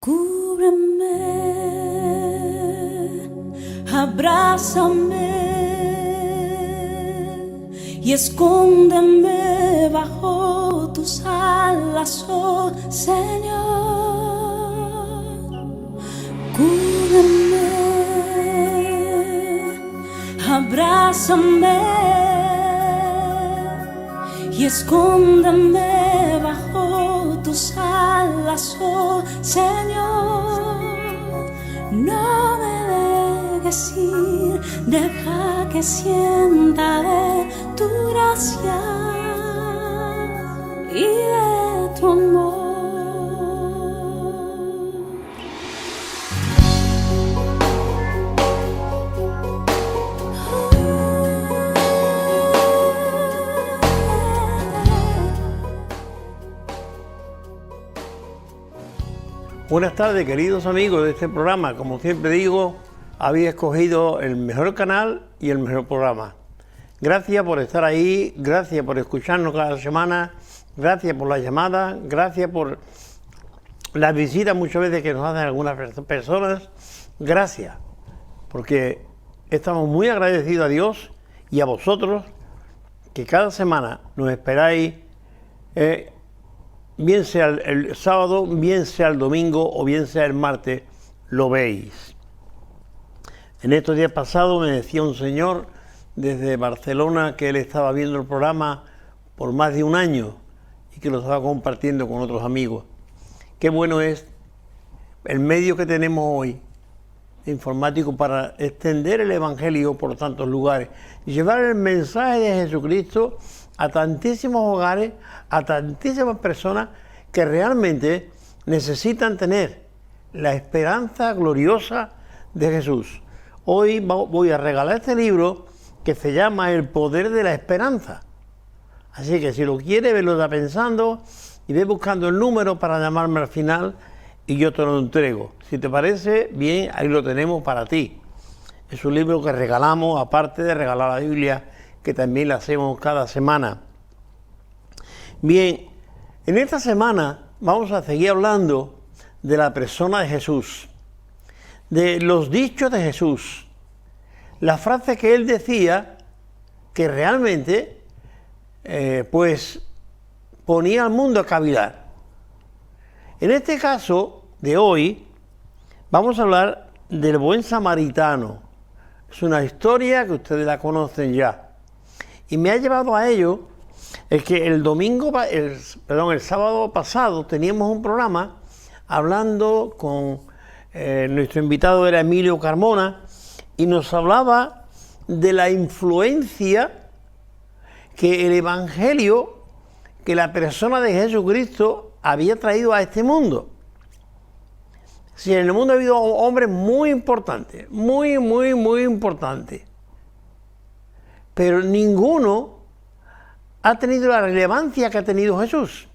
Cúbreme, abrázame y escóndeme bajo tus alas, oh Señor. Cúbreme, abrázame y escóndeme bajo tus alas, oh Señor. No me dejes ir, deja que sienta de tu gracia y de tu amor. Buenas tardes, queridos amigos de este programa. Como siempre digo, habéis escogido el mejor canal y el mejor programa. Gracias por estar ahí, gracias por escucharnos cada semana, gracias por las llamadas, gracias por las visitas muchas veces que nos hacen algunas personas. Gracias, porque estamos muy agradecidos a Dios y a vosotros que cada semana nos esperáis, bien sea el sábado, bien sea el domingo o bien sea el martes, lo veis. En estos días pasados me decía un señor desde Barcelona que él estaba viendo el programa por más de un año y que lo estaba compartiendo con otros amigos. Qué bueno es el medio que tenemos hoy, informático, para extender el Evangelio por tantos lugares y llevar el mensaje de Jesucristo a tantísimos hogares, a tantísimas personas que realmente necesitan tener la esperanza gloriosa de Jesús. Hoy voy a regalar este libro que se llama El poder de la esperanza. Así que si lo quiere, ve lo está pensando y ve buscando el número para llamarme al final y yo te lo entrego. Si te parece bien, ahí lo tenemos para ti. Es un libro que regalamos, aparte de regalar la Biblia, que también la hacemos cada semana. Bien, en esta semana vamos a seguir hablando de la persona de Jesús, de los dichos de Jesús, las frases que él decía que realmente pues ponía al mundo a cavilar. En este caso de hoy vamos a hablar del buen samaritano. Es una historia que ustedes la conocen ya. Y me ha llevado a ello el que el sábado pasado teníamos un programa hablando con nuestro invitado era Emilio Carmona y nos hablaba de la influencia que el Evangelio, que la persona de Jesucristo había traído a este mundo. Sí, en el mundo ha habido hombres muy importantes, muy importantes. Pero ninguno ha tenido la relevancia que ha tenido Jesús.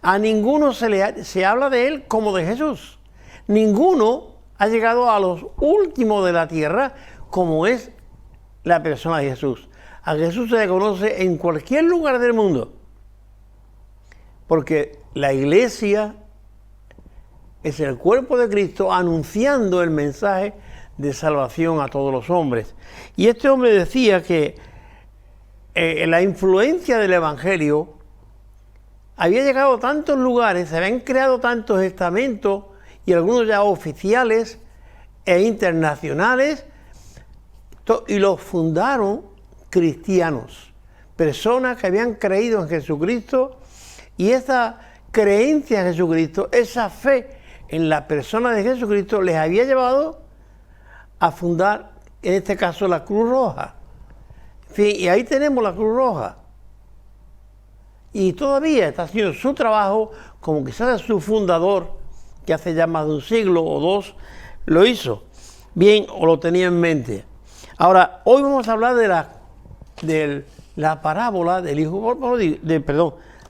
A ninguno se habla de él como de Jesús. Ninguno ha llegado a los últimos de la tierra como es la persona de Jesús. A Jesús se le conoce en cualquier lugar del mundo. Porque la iglesia es el cuerpo de Cristo anunciando el mensaje de salvación a todos los hombres. Y este hombre decía que la influencia del Evangelio había llegado a tantos lugares, se habían creado tantos estamentos y algunos ya oficiales e internacionales, y los fundaron cristianos, personas que habían creído en Jesucristo, y esa creencia en Jesucristo, esa fe en la persona de Jesucristo les había llevado a fundar, en este caso, la Cruz Roja. En fin, y ahí tenemos la Cruz Roja. Y todavía está haciendo su trabajo, como quizás su fundador, que hace ya más de un siglo o dos, lo hizo bien o lo tenía en mente. Ahora, hoy vamos a hablar de la parábola del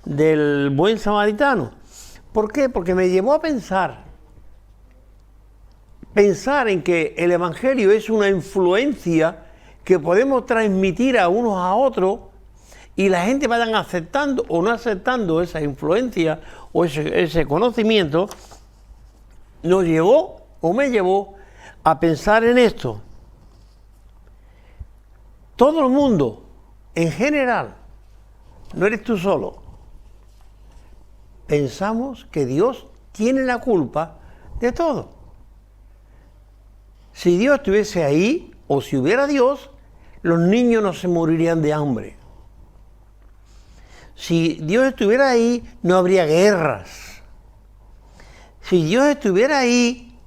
del buen samaritano. ¿Por qué? Porque me llevó a pensar en que el Evangelio es una influencia que podemos transmitir a unos a otros y la gente vayan aceptando o no aceptando esa influencia o ese conocimiento, nos llevó o me llevó a pensar en esto. Todo el mundo, en general, no eres tú solo, pensamos que Dios tiene la culpa de todo. Si Dios estuviese ahí, o si hubiera Dios, los niños no se morirían de hambre. Si Dios estuviera ahí, no habría guerras. Si Dios estuviera ahí,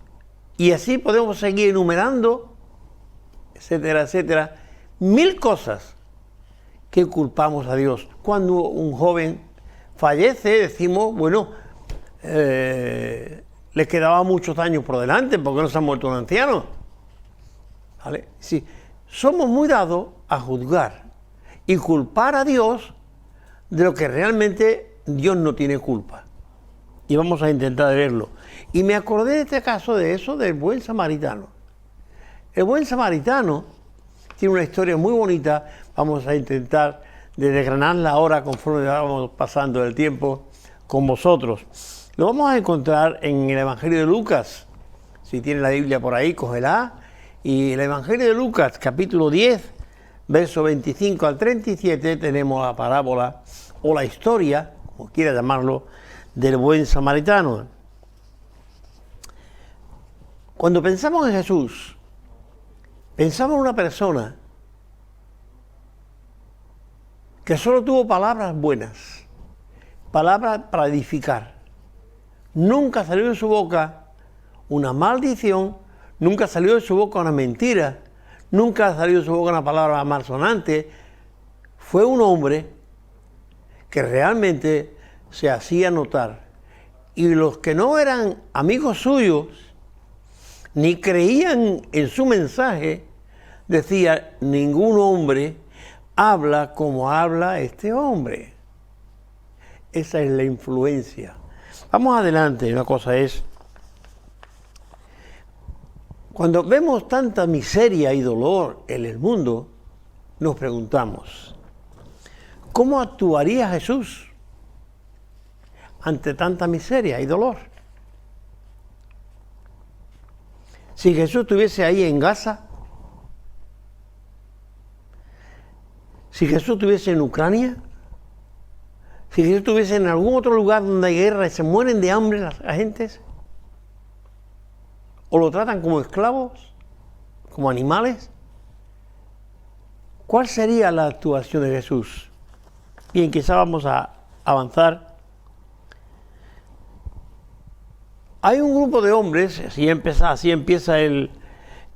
y así podemos seguir enumerando, etcétera, etcétera, 1000 cosas que culpamos a Dios. Cuando un joven fallece, decimos, bueno, le quedaba muchos años por delante, porque no se ha muerto un anciano. ¿Vale? Sí, somos muy dados a juzgar y culpar a Dios de lo que realmente Dios no tiene culpa. Y vamos a intentar verlo. Y me acordé de este caso de eso, del buen samaritano. El buen samaritano tiene una historia muy bonita. Vamos a intentar de desgranarla ahora conforme vamos pasando el tiempo con vosotros. Lo vamos a encontrar en el Evangelio de Lucas. Si tiene la Biblia por ahí, cógela. Y el Evangelio de Lucas, capítulo 10, verso 25 al 37, tenemos la parábola o la historia, como quiera llamarlo, del buen samaritano. Cuando pensamos en Jesús, pensamos en una persona que solo tuvo palabras buenas, palabras para edificar. Nunca salió de su boca una maldición, nunca salió de su boca una mentira, nunca salió de su boca una palabra malsonante. Fue un hombre que realmente se hacía notar. Y los que no eran amigos suyos, ni creían en su mensaje, decían, ningún hombre habla como habla este hombre. Esa es la influencia. Vamos adelante. Una cosa es, cuando vemos tanta miseria y dolor en el mundo, nos preguntamos, ¿cómo actuaría Jesús ante tanta miseria y dolor? Si Jesús estuviese ahí en Gaza, si Jesús estuviese en Ucrania, si Jesús estuviese en algún otro lugar donde hay guerra y se mueren de hambre las gentes, o lo tratan como esclavos, como animales, ¿cuál sería la actuación de Jesús? Bien, quizá vamos a avanzar. Hay un grupo de hombres, así empieza el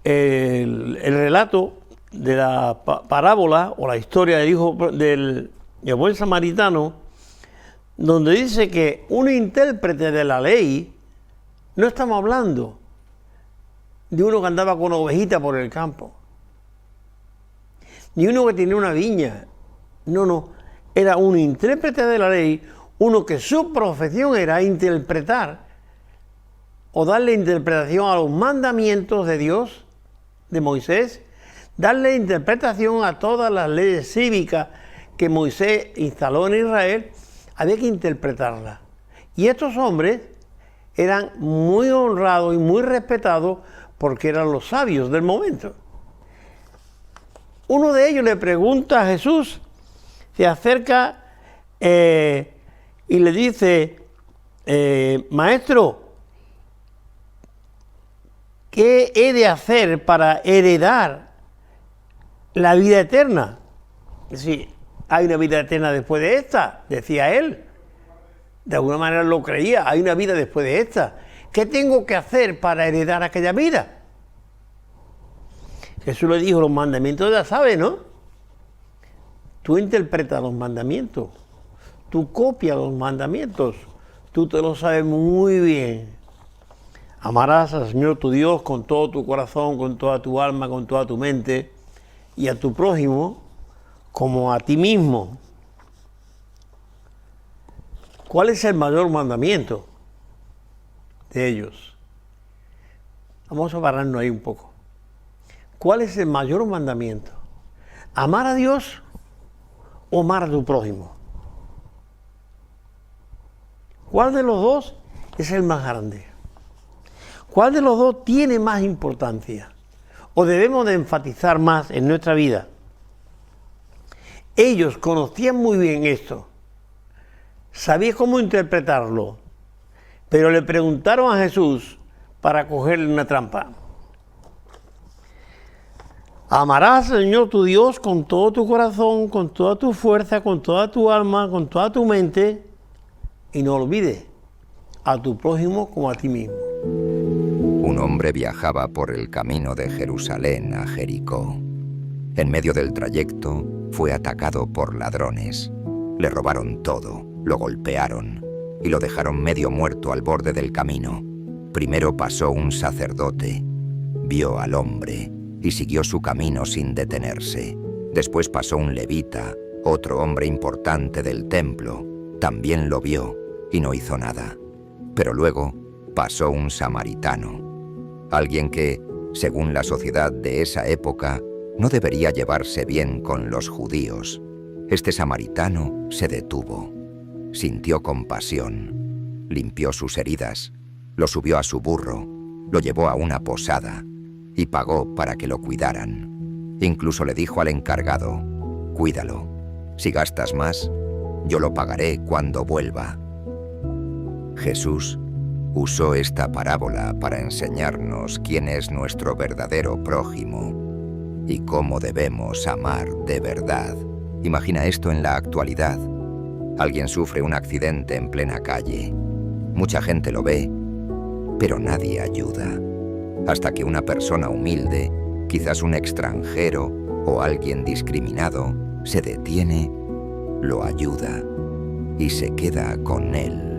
relato de la parábola o la historia del hijo del buen samaritano, donde dice que un intérprete de la ley, no estamos hablando de uno que andaba con una ovejita por el campo, ni uno que tenía una viña, no, era un intérprete de la ley, uno que su profesión era interpretar o darle interpretación a los mandamientos de Dios, de Moisés, darle interpretación a todas las leyes cívicas que Moisés instaló en Israel, había que interpretarlas. Y estos hombres eran muy honrados y muy respetados porque eran los sabios del momento. Uno de ellos le pregunta a Jesús, se acerca y le dice, maestro, ¿qué he de hacer para heredar la vida eterna? Es decir, hay una vida eterna después de esta, decía él. De alguna manera lo creía, hay una vida después de esta. ¿Qué tengo que hacer para heredar aquella vida? Jesús le dijo, los mandamientos ya sabes, ¿no? Tú interpretas los mandamientos, tú copias los mandamientos, tú te lo sabes muy bien. Amarás al Señor tu Dios con todo tu corazón, con toda tu alma, con toda tu mente, y a tu prójimo como a ti mismo. ¿Cuál es el mayor mandamiento de ellos? Vamos a pararnos ahí un poco. ¿Cuál es el mayor mandamiento? ¿Amar a Dios o amar a tu prójimo? ¿Cuál de los dos es el más grande? ¿Cuál de los dos tiene más importancia? ¿O debemos de enfatizar más en nuestra vida? Ellos conocían muy bien esto, sabían cómo interpretarlo, pero le preguntaron a Jesús para cogerle una trampa. Amarás al Señor tu Dios con todo tu corazón, con toda tu fuerza, con toda tu alma, con toda tu mente, y no olvides a tu prójimo como a ti mismo. Un hombre viajaba por el camino de Jerusalén a Jericó. En medio del trayecto fue atacado por ladrones. Le robaron todo, lo golpearon y lo dejaron medio muerto al borde del camino. Primero pasó un sacerdote, vio al hombre y siguió su camino sin detenerse. Después pasó un levita, otro hombre importante del templo. También lo vio y no hizo nada. Pero luego pasó un samaritano, alguien que, según la sociedad de esa época, no debería llevarse bien con los judíos. Este samaritano se detuvo, sintió compasión, limpió sus heridas, lo subió a su burro, lo llevó a una posada y pagó para que lo cuidaran. Incluso le dijo al encargado: «Cuídalo. Si gastas más, yo lo pagaré cuando vuelva». Jesús usó esta parábola para enseñarnos quién es nuestro verdadero prójimo y cómo debemos amar de verdad. Imagina esto en la actualidad. Alguien sufre un accidente en plena calle. Mucha gente lo ve, pero nadie ayuda. Hasta que una persona humilde, quizás un extranjero o alguien discriminado, se detiene, lo ayuda y se queda con él.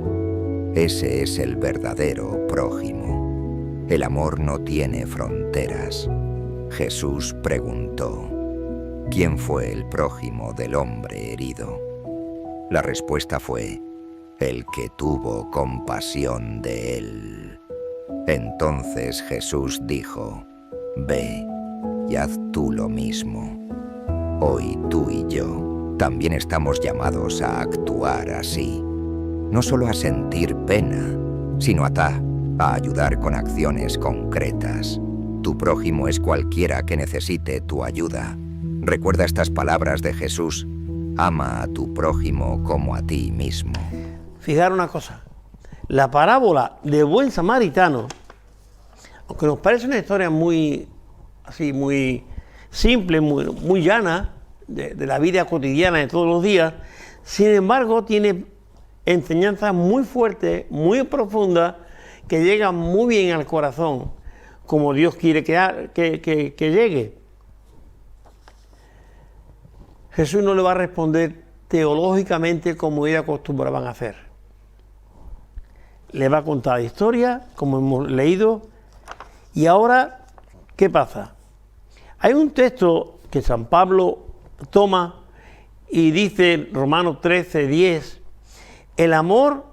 Ese es el verdadero prójimo. El amor no tiene fronteras. Jesús preguntó: ¿quién fue el prójimo del hombre herido? La respuesta fue: el que tuvo compasión de él. Entonces Jesús dijo: ve y haz tú lo mismo. Hoy tú y yo también estamos llamados a actuar así. No solo a sentir pena, sino a ayudar con acciones concretas. Tu prójimo es cualquiera que necesite tu ayuda. Recuerda estas palabras de Jesús: ama a tu prójimo como a ti mismo. Fijaros una cosa, la parábola del buen samaritano, aunque nos parece una historia muy simple, muy llana, de la vida cotidiana de todos los días, sin embargo tiene enseñanzas muy fuertes, muy profundas, que llegan muy bien al corazón, como Dios quiere que llegue. Jesús no le va a responder teológicamente como ellos acostumbraban a hacer. Le va a contar la historia, como hemos leído, y ahora, ¿qué pasa? Hay un texto que San Pablo toma y dice en Romanos 13:10, el amor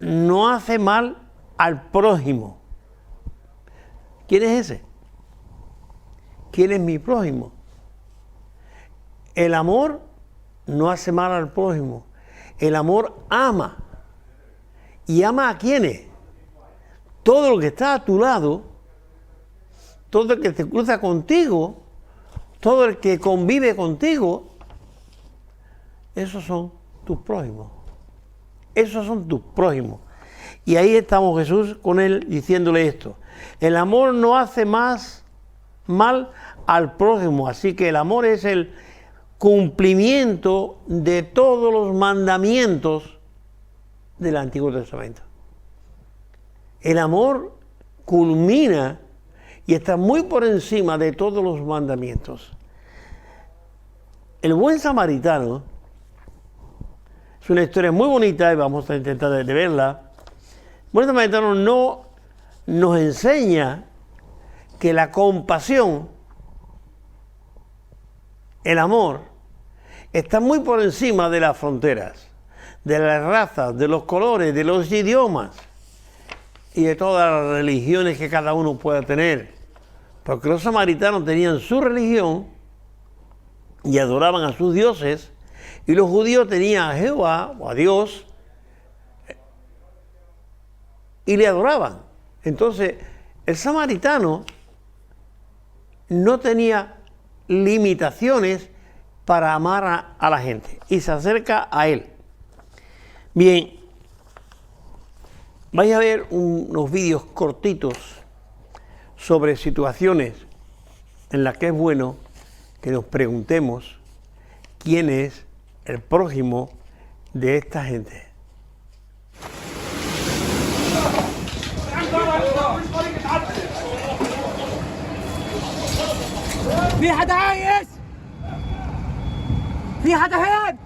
no hace mal al prójimo. ¿Quién es ese? ¿Quién es mi prójimo? El amor no hace mal al prójimo. El amor ama. ¿Y ama a quiénes? Todo lo que está a tu lado, todo el que se cruza contigo, todo el que convive contigo, esos son tus prójimos. Esos son tus prójimos. Y ahí estamos Jesús con él diciéndole esto. El amor no hace más mal al prójimo. Así que el amor es el cumplimiento de todos los mandamientos del Antiguo Testamento. El amor culmina y está muy por encima de todos los mandamientos. El buen samaritano es una historia muy bonita y vamos a intentar de verla. El buen samaritano no nos enseña que la compasión, el amor, está muy por encima de las fronteras, de las razas, de los colores, de los idiomas y de todas las religiones que cada uno pueda tener. Porque los samaritanos tenían su religión y adoraban a sus dioses, y los judíos tenían a Jehová o a Dios y le adoraban. Entonces, el samaritano no tenía limitaciones para amar a la gente y se acerca a él. Bien, vais a ver unos vídeos cortitos sobre situaciones en las que es bueno que nos preguntemos quién es el prójimo de esta gente. في حدا عايش؟ في حدا هاد؟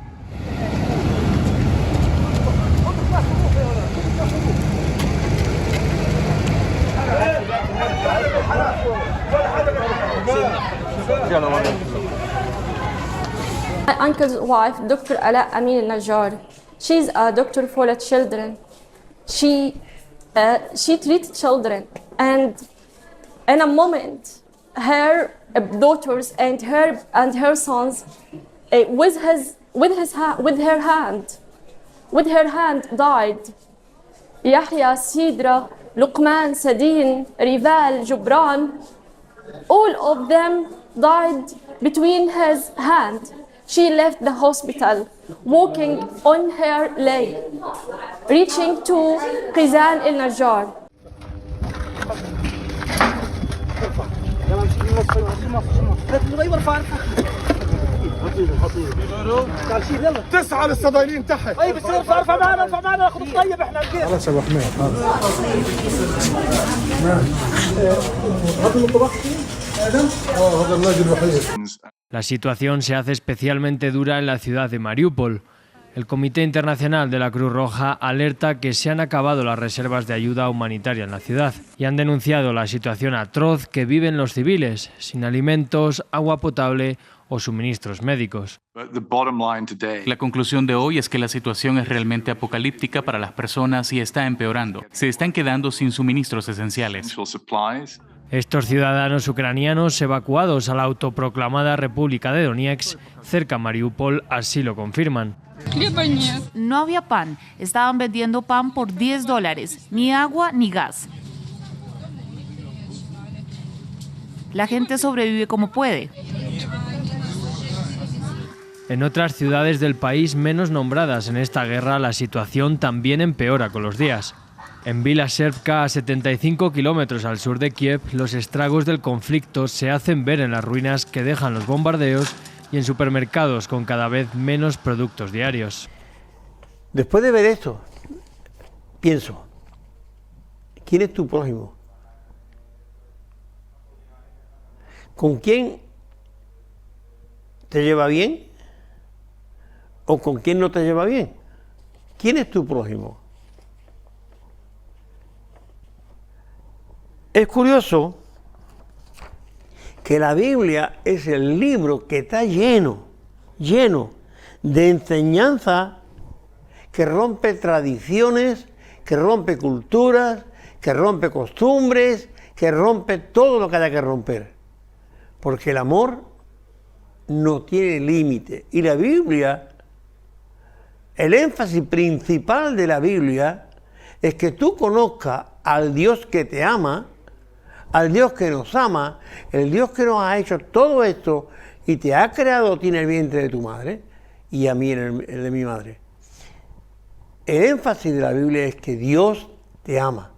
My uncle's wife, Dr. Ala Amin Najjar, she's a doctor for the children. She treats children, and in a moment, her daughters and her sons, with her hand, died. Yahya, Sidra, Luqman, Sadin, Rival, Jubran, all of them died between his hand. She left the hospital, walking on her leg, reaching to Qizan al-Najjar. تسعة للصدايلين تحت. طيب بتصير ارفع معنا ناخذ الطيب احنا كيف؟ خلاص يا ابو حميد هذا الراجل الوحيد. La situación se hace especialmente dura en la ciudad de Mariúpol. El Comité Internacional de la Cruz Roja alerta que se han acabado las reservas de ayuda humanitaria en la ciudad y han denunciado la situación atroz que viven los civiles, sin alimentos, agua potable o suministros médicos. La conclusión de hoy es que la situación es realmente apocalíptica para las personas y está empeorando. Se están quedando sin suministros esenciales. Estos ciudadanos ucranianos evacuados a la autoproclamada República de Donetsk, cerca a Mariúpol, así lo confirman. No había pan, estaban vendiendo pan por $10, ni agua ni gas. La gente sobrevive como puede. En otras ciudades del país menos nombradas en esta guerra, la situación también empeora con los días. En Vila Servka, a 75 kilómetros al sur de Kiev, los estragos del conflicto se hacen ver en las ruinas que dejan los bombardeos y en supermercados con cada vez menos productos diarios. Después de ver esto, pienso, ¿quién es tu prójimo? ¿Con quién te lleva bien o con quién no te lleva bien? ¿Quién es tu prójimo? Es curioso que la Biblia es el libro que está lleno de enseñanza que rompe tradiciones, que rompe culturas, que rompe costumbres, que rompe todo lo que haya que romper. Porque el amor no tiene límite. Y la Biblia, el énfasis principal de la Biblia es que tú conozcas al Dios que te ama, al Dios que nos ama, el Dios que nos ha hecho todo esto y te ha creado, tiene el vientre de tu madre y a mí el de mi madre. El énfasis de la Biblia es que Dios te ama.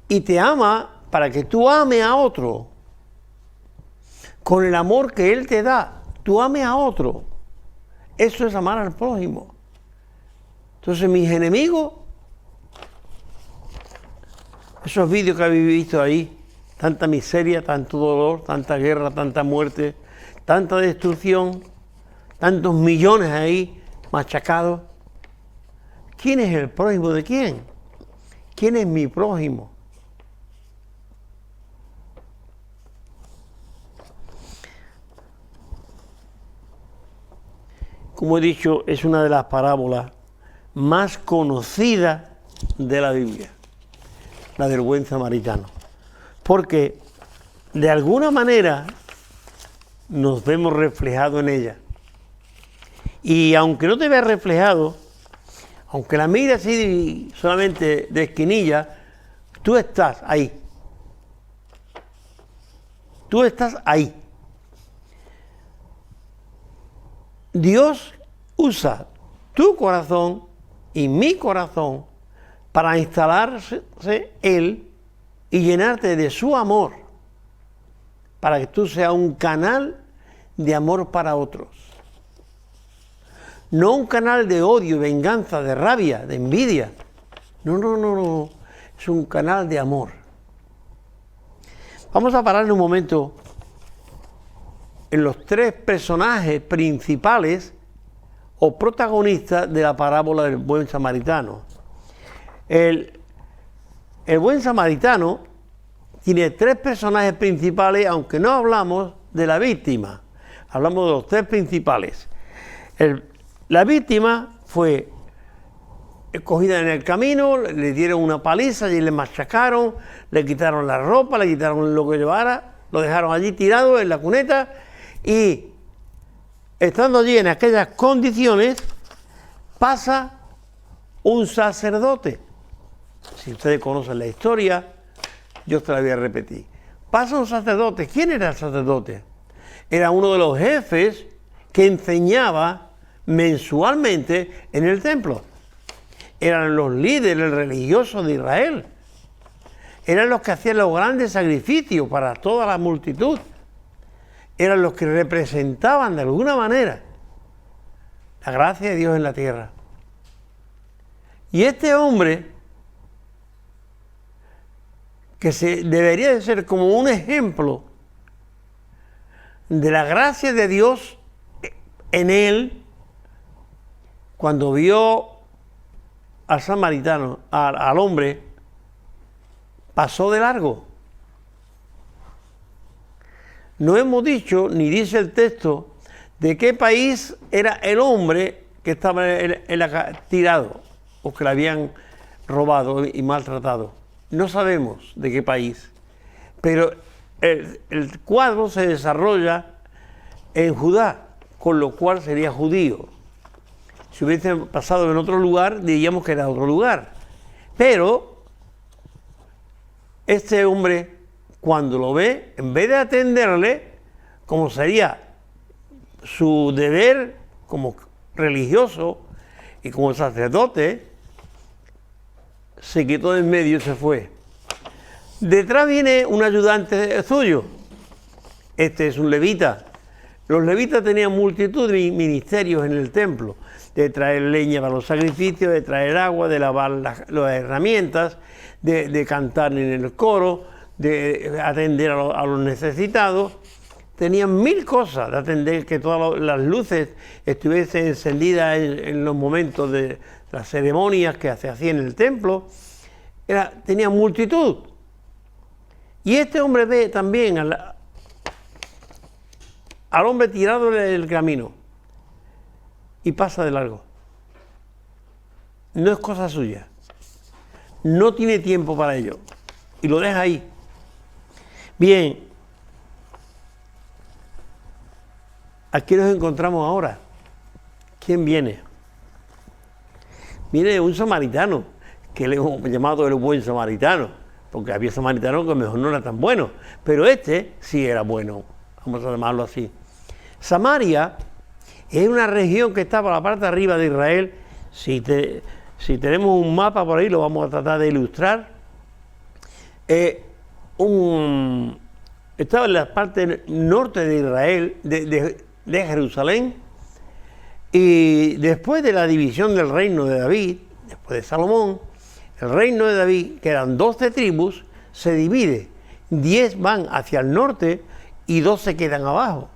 Y te ama para que tú ames a otro. Con el amor que Él te da, tú ames a otro. Eso es amar al prójimo. Entonces mis enemigos, esos vídeos que habéis visto ahí, tanta miseria, tanto dolor, tanta guerra, tanta muerte, tanta destrucción, tantos millones ahí machacados. ¿Quién es el prójimo de quién? ¿Quién es mi prójimo? Como he dicho, es una de las parábolas más conocidas de la Biblia, la del buen samaritano, porque de alguna manera nos vemos reflejados en ella. Y aunque no te veas reflejado, aunque la mires así solamente de esquinilla, Tú estás ahí. Tú estás ahí. Dios usa tu corazón y mi corazón para instalarse Él y llenarte de su amor, para que tú seas un canal de amor para otros. No un canal de odio, venganza, de rabia, de envidia. No. Es un canal de amor. Vamos a parar un momento en los tres personajes principales o protagonistas de la parábola del buen samaritano. El buen samaritano tiene tres personajes principales, aunque no hablamos de la víctima. Hablamos de los tres principales. La víctima fue cogida en el camino, le dieron una paliza y le machacaron, le quitaron la ropa, le quitaron lo que llevara, lo dejaron allí tirado en la cuneta y estando allí en aquellas condiciones pasa un sacerdote. Si ustedes conocen la historia, yo te la voy a repetir. Pasa un sacerdote. ¿Quién era el sacerdote? Era uno de los jefes que enseñaba mensualmente en el templo. Eran los líderes religiosos de Israel. Eran los que hacían los grandes sacrificios para toda la multitud. Eran los que representaban de alguna manera la gracia de Dios en la tierra. Y este hombre, que debería de ser como un ejemplo de la gracia de Dios en él, cuando vio al samaritano, al hombre, pasó de largo. No hemos dicho, ni dice el texto, de qué país era el hombre que estaba tirado o que le habían robado y maltratado. No sabemos de qué país, pero el cuadro se desarrolla en Judá, con lo cual sería judío. Si hubiese pasado en otro lugar, diríamos que era otro lugar. Pero este hombre, cuando lo ve, en vez de atenderle, como sería su deber como religioso y como sacerdote, se quitó de en medio y se fue. Detrás viene un ayudante suyo. Este es un levita. Los levitas tenían multitud de ministerios en el templo, de traer leña para los sacrificios, de traer agua, de lavar las herramientas, de cantar en el coro, de atender a los necesitados. Tenían mil cosas de atender, que todas las luces estuviesen encendidas en los momentos de las ceremonias que se hacían en el templo. Tenía multitud. Y este hombre ve también al hombre tirado del camino y pasa de largo. No es cosa suya. No tiene tiempo para ello. Y lo deja ahí. Bien. Aquí nos encontramos ahora. ¿Quién viene? Viene un samaritano, que le hemos llamado el buen samaritano, porque había samaritanos que mejor no eran tan buenos, pero este sí era bueno, vamos a llamarlo así. Samaria es una región que está por la parte de arriba de Israel. Si tenemos un mapa por ahí, lo vamos a tratar de ilustrar. Estaba en la parte norte de Israel, de Jerusalén, y después de la división del reino de David, después de Salomón, el reino de David, que eran 12 tribus, se divide. 10 van hacia el norte y 2 se quedan abajo.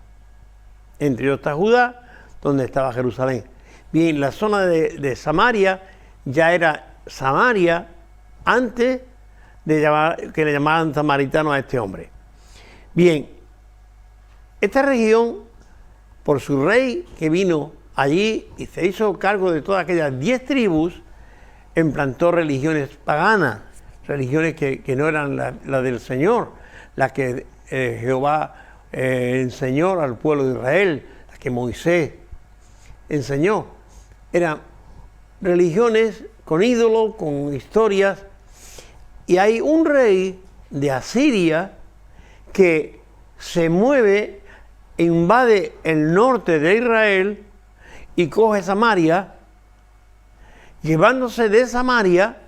Entre ellos está Judá, donde estaba Jerusalén. Bien, la zona de Samaria ya era Samaria antes de que le llamaran samaritano a este hombre. Bien, esta región, por su rey que vino allí y se hizo cargo de todas aquellas 10 tribus, implantó religiones paganas, religiones que no eran la del Señor, las que Jehová enseñó al pueblo de Israel, las que Moisés enseñó. Eran religiones con ídolos, con historias, Y hay un rey de Asiria que se mueve, invade el norte de Israel y coge Samaria, llevándose de Samaria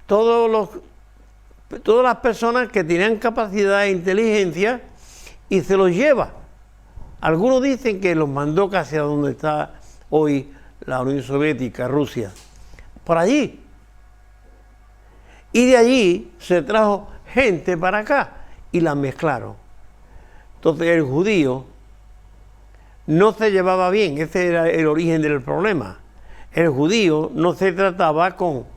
todas las personas que tenían capacidad e inteligencia y se los lleva. Algunos dicen que los mandó casi a donde está hoy la Unión Soviética, Rusia, por allí. Y de allí se trajo gente para acá y la mezclaron. Entonces el judío no se llevaba bien, ese era el origen del problema. El judío no se trataba con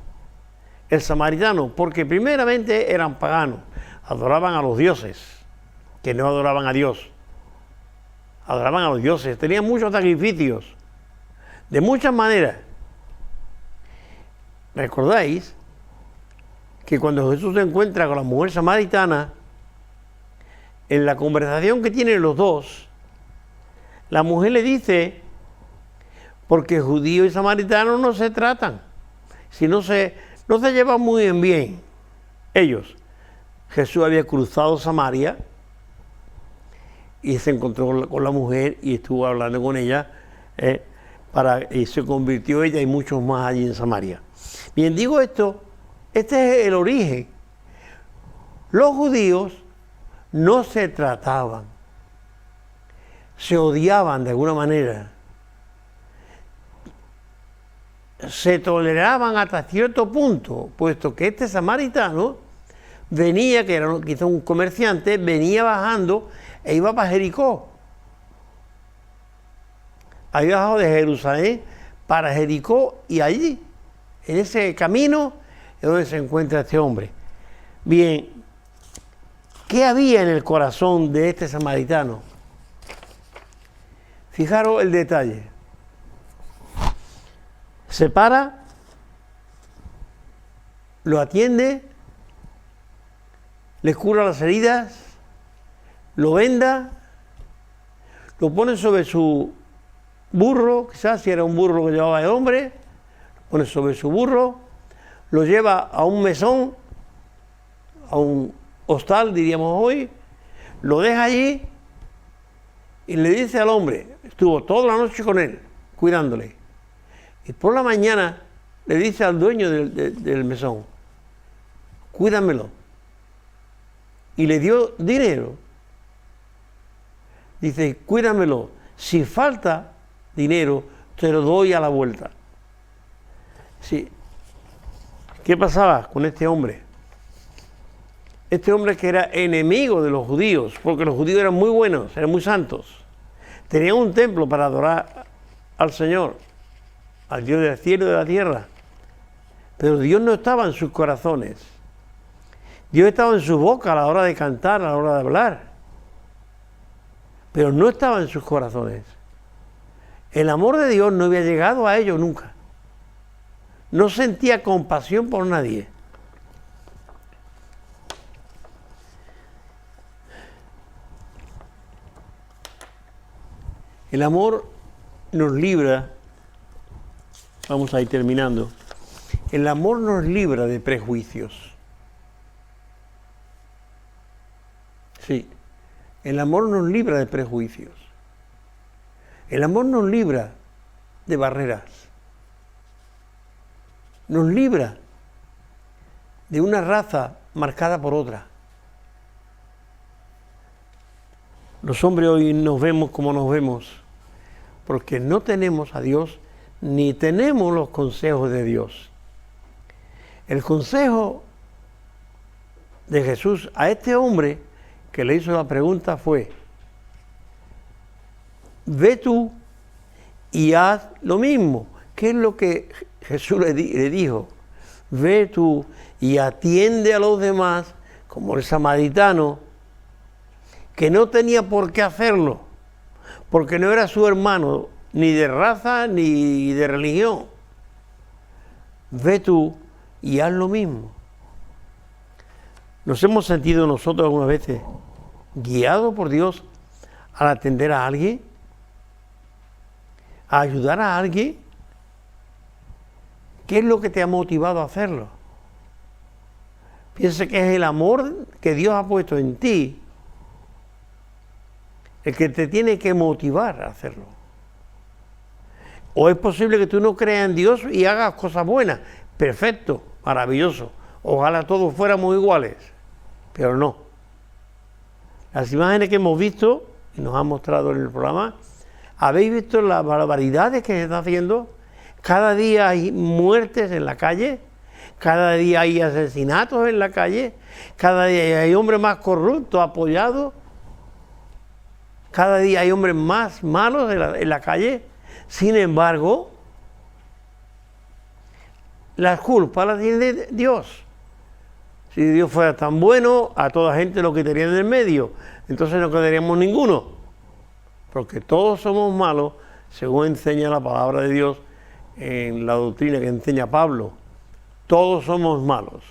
el samaritano, porque primeramente eran paganos, adoraban a los dioses, que no adoraban a Dios. Adoraban a los dioses, tenían muchos sacrificios, de muchas maneras. ¿Recordáis que cuando Jesús se encuentra con la mujer samaritana, en la conversación que tienen los dos, la mujer le dice, porque judío y samaritano no se tratan, si no se llevan muy bien ellos. Jesús había cruzado Samaria y se encontró con la mujer y estuvo hablando con ella, y se convirtió ella y muchos más allí en Samaria. Bien, digo esto, este es el origen. Los judíos no se trataban, se odiaban de alguna manera, se toleraban hasta cierto punto, puesto que este samaritano venía, que era quizá un comerciante, venía bajando e iba para Jericó. Había bajado de Jerusalén para Jericó y allí, en ese camino, es donde se encuentra este hombre. Bien, ¿qué había en el corazón de este samaritano? Fijaros el detalle. Se para, lo atiende, le cura las heridas, lo venda, lo pone sobre su burro, quizás si era un burro que llevaba el hombre, lo pone sobre su burro, lo lleva a un mesón, a un hostal, diríamos hoy, lo deja allí y le dice al hombre, estuvo toda la noche con él, cuidándole, y por la mañana le dice al dueño del mesón, cuídamelo, y le dio dinero. Dice, cuídamelo, si falta dinero, te lo doy a la vuelta. Sí. ¿Qué pasaba con este hombre? Este hombre que era enemigo de los judíos, porque los judíos eran muy buenos, eran muy santos. Tenían un templo para adorar al Señor, al Dios del cielo y de la tierra. Pero Dios no estaba en sus corazones. Dios estaba en su boca a la hora de cantar, a la hora de hablar. Pero no estaba en sus corazones. El amor de Dios no había llegado a ellos nunca. No sentía compasión por nadie. El amor nos libra, vamos a ir terminando, el amor nos libra de prejuicios. Sí, el amor nos libra de prejuicios. El amor nos libra de barreras. Nos libra de una raza marcada por otra. Los hombres hoy nos vemos como nos vemos, porque no tenemos a Dios ni tenemos los consejos de Dios. El consejo de Jesús a este hombre que le hizo la pregunta fue: ve tú y haz lo mismo. ¿Qué es lo que Jesús le dijo? Ve tú y atiende a los demás, como el samaritano, que no tenía por qué hacerlo, porque no era su hermano, ni de raza ni de religión. Ve tú y haz lo mismo. ¿Nos hemos sentido nosotros algunas veces guiados por Dios al atender a alguien? ¿A ayudar a alguien? ¿Qué es lo que te ha motivado a hacerlo? Piensa que es el amor que Dios ha puesto en ti el que te tiene que motivar a hacerlo. O es posible que tú no creas en Dios y hagas cosas buenas. Perfecto, maravilloso. Ojalá todos fuéramos iguales, pero no. Las imágenes que hemos visto y nos han mostrado en el programa, ¿habéis visto las barbaridades que se están haciendo? Cada día hay muertes en la calle, cada día hay asesinatos en la calle, cada día hay hombres más corruptos, apoyados, cada día hay hombres más malos en la calle. Sin embargo, la culpa la tiene Dios. Si Dios fuera tan bueno, a toda gente lo quitaría en el medio, entonces no quedaríamos ninguno, porque todos somos malos, según enseña la palabra de Dios en la doctrina que enseña Pablo. Todos somos malos.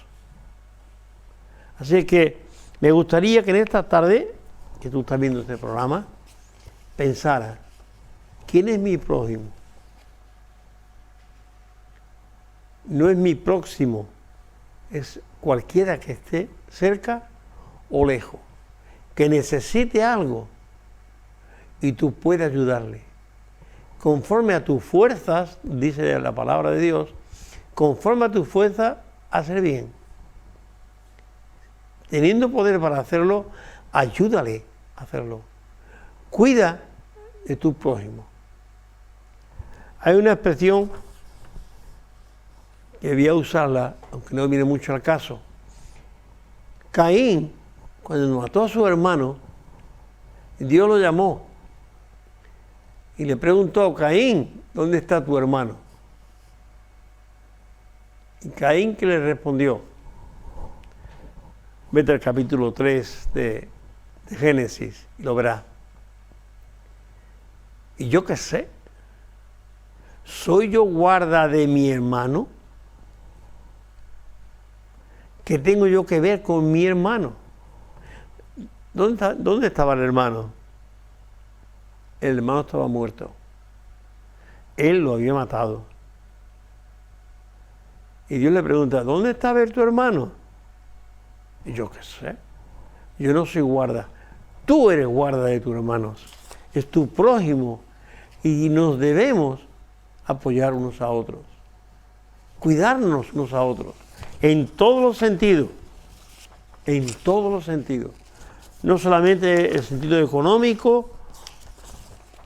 Así que me gustaría que en esta tarde, que tú estás viendo este programa, pensara, ¿quién es mi prójimo? No es mi próximo, es cualquiera que esté cerca o lejos, que necesite algo y tú puedes ayudarle. Conforme a tus fuerzas, dice la palabra de Dios, conforme a tus fuerzas, hacer bien. Teniendo poder para hacerlo, ayúdale a hacerlo. Cuida de tu prójimo. Hay una expresión que voy a usarla, aunque no viene mucho al caso. Caín, cuando mató a su hermano, Dios lo llamó y le preguntó: Caín, ¿dónde está tu hermano? Y Caín, que le respondió, vete al capítulo 3 de Génesis y lo verás. ¿Y yo qué sé? ¿Soy yo guarda de mi hermano? ¿Qué tengo yo que ver con mi hermano? ¿Dónde estaba el hermano? El hermano estaba muerto. Él lo había matado. Y Dios le pregunta: ¿dónde está tu hermano? Y yo qué sé. Yo no soy guarda. Tú eres guarda de tus hermanos. Es tu prójimo. Y nos debemos apoyar unos a otros. Cuidarnos unos a otros. En todos los sentidos. En todos los sentidos. No solamente el sentido económico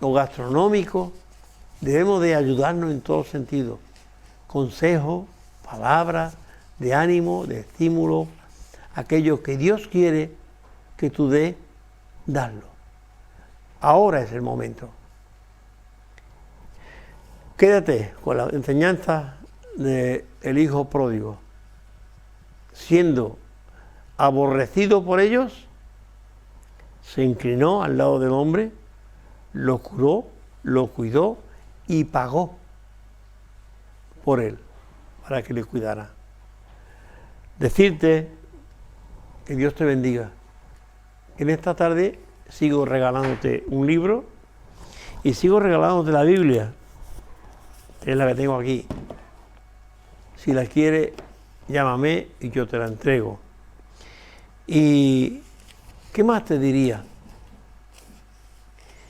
o gastronómico. Debemos de ayudarnos en todos sentidos. Consejos, palabras de ánimo, de estímulo. Aquello que Dios quiere que tú des, darlo. Ahora es el momento. Quédate con la enseñanza del hijo pródigo. Siendo aborrecido por ellos, se inclinó al lado del hombre, lo curó, lo cuidó y pagó por él, para que le cuidara. Decirte que Dios te bendiga. En esta tarde sigo regalándote un libro y sigo regalándote la Biblia, que es la que tengo aquí. Si la quieres, llámame y yo te la entrego. ¿Y qué más te diría?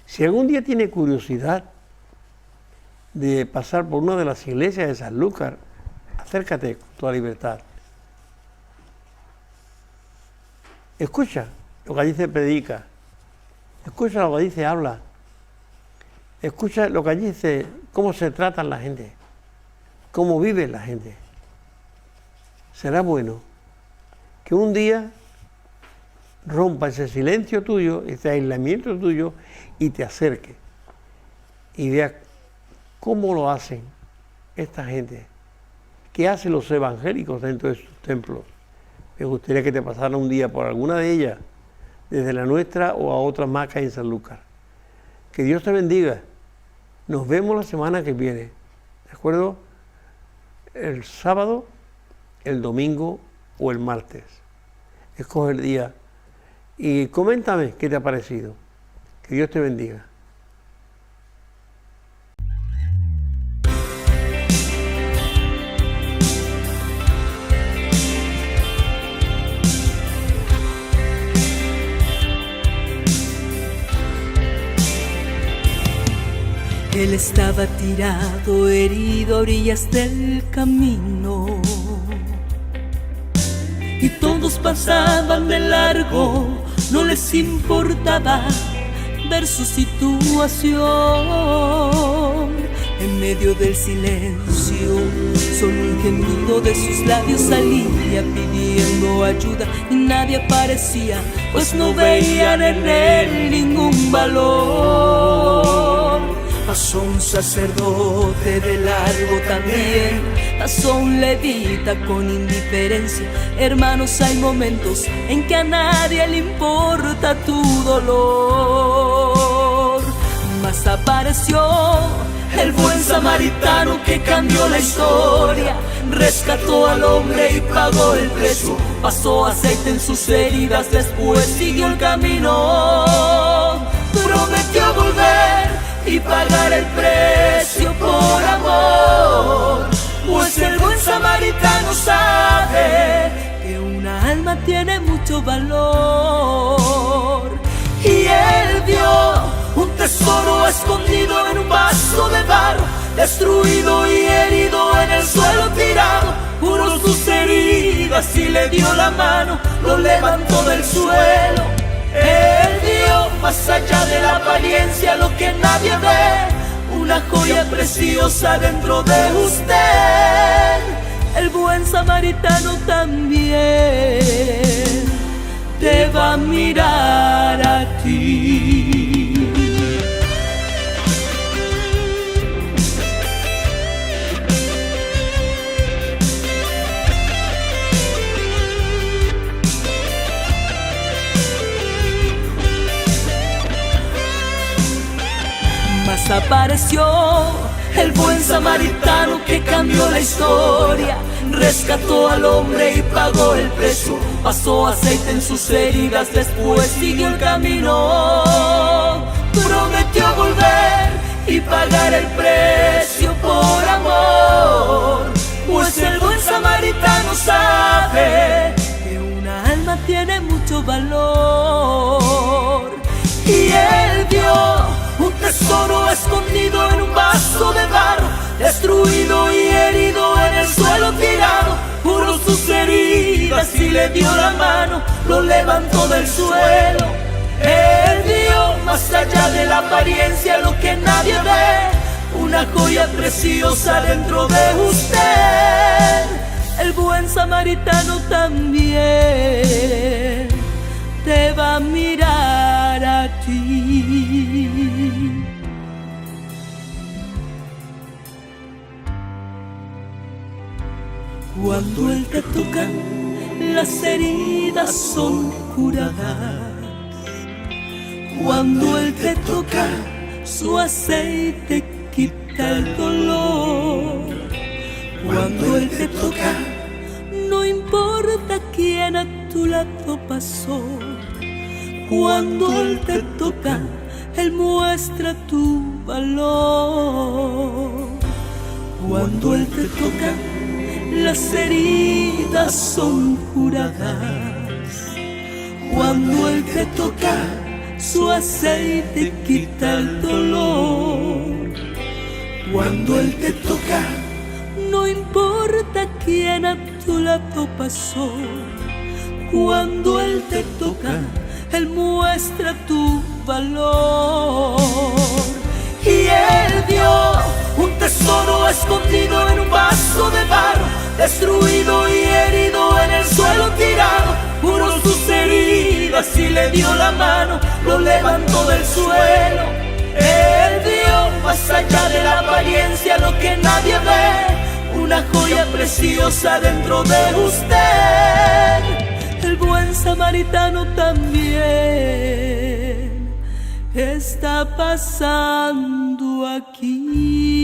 Si algún día tienes curiosidad de pasar por una de las iglesias de Sanlúcar, acércate con toda libertad. Escucha lo que allí se predica. Escucha lo que allí se habla. Escucha lo que allí se, cómo se trata la gente, cómo vive la gente. Será bueno que un día rompa ese silencio tuyo, ese aislamiento tuyo y te acerque y vea cómo lo hacen esta gente, qué hacen los evangélicos dentro de sus templos. Me gustaría que te pasara un día por alguna de ellas, desde la nuestra o a otras más que hay en Sanlúcar. Que Dios te bendiga. Nos vemos la semana que viene, ¿de acuerdo? El sábado, el domingo o el martes. Escoge el día y coméntame qué te ha parecido. Que Dios te bendiga. Él estaba tirado, herido a orillas del camino, y todos pasaban de largo, no les importaba ver su situación. En medio del silencio, solo un gemido de sus labios salía pidiendo ayuda, y nadie aparecía, pues no veían en él ningún valor. Pasó un sacerdote de largo también, pasó un levita con indiferencia. Hermanos, hay momentos en que a nadie le importa tu dolor. Mas apareció el buen samaritano que cambió la historia, rescató al hombre y pagó el precio. Pasó aceite en sus heridas, después siguió el camino. Prometió volver y pagar el precio por amor, pues el buen samaritano sabe que una alma tiene mucho valor. Y él vio un tesoro escondido en un vaso de barro, destruido y herido en el suelo tirado. Curó sus heridas y le dio la mano, lo levantó del suelo. Él dio más allá de la apariencia lo que nadie ve, una joya preciosa dentro de usted. El buen samaritano también te va a mirar a ti. Mas apareció el buen samaritano que cambió la historia, rescató al hombre y pagó el precio. Pasó aceite en sus heridas, después siguió el camino. Prometió volver y pagar el precio por amor, pues el buen samaritano sabe que una alma tiene mucho valor. Y él vio un tesoro escondido en un vaso de barro, destruido y herido en el suelo tirado. Curó sus heridas y le dio la mano, lo levantó del suelo. Él dio más allá de la apariencia lo que nadie ve, una joya preciosa dentro de usted. El buen samaritano también te va a mirar a ti. Cuando Él te toca, las heridas son curadas. Cuando Él te toca, su aceite quita el dolor. Cuando Él te toca, no importa quién a tu lado pasó. Cuando Él te toca, Él muestra tu valor. Cuando Él te toca, las heridas son curadas. Cuando Él te toca, su aceite quita el dolor. Cuando Él te toca, no importa quién a tu lado pasó. Cuando Él te toca, Él muestra tu valor. Y Él dio un tesoro escondido en un vaso de barro, destruido y herido en el suelo tirado. Curó sus heridas y le dio la mano, lo levantó del suelo. Él dio más allá de la apariencia lo que nadie ve, una joya preciosa dentro de usted. El buen samaritano también está pasando aquí.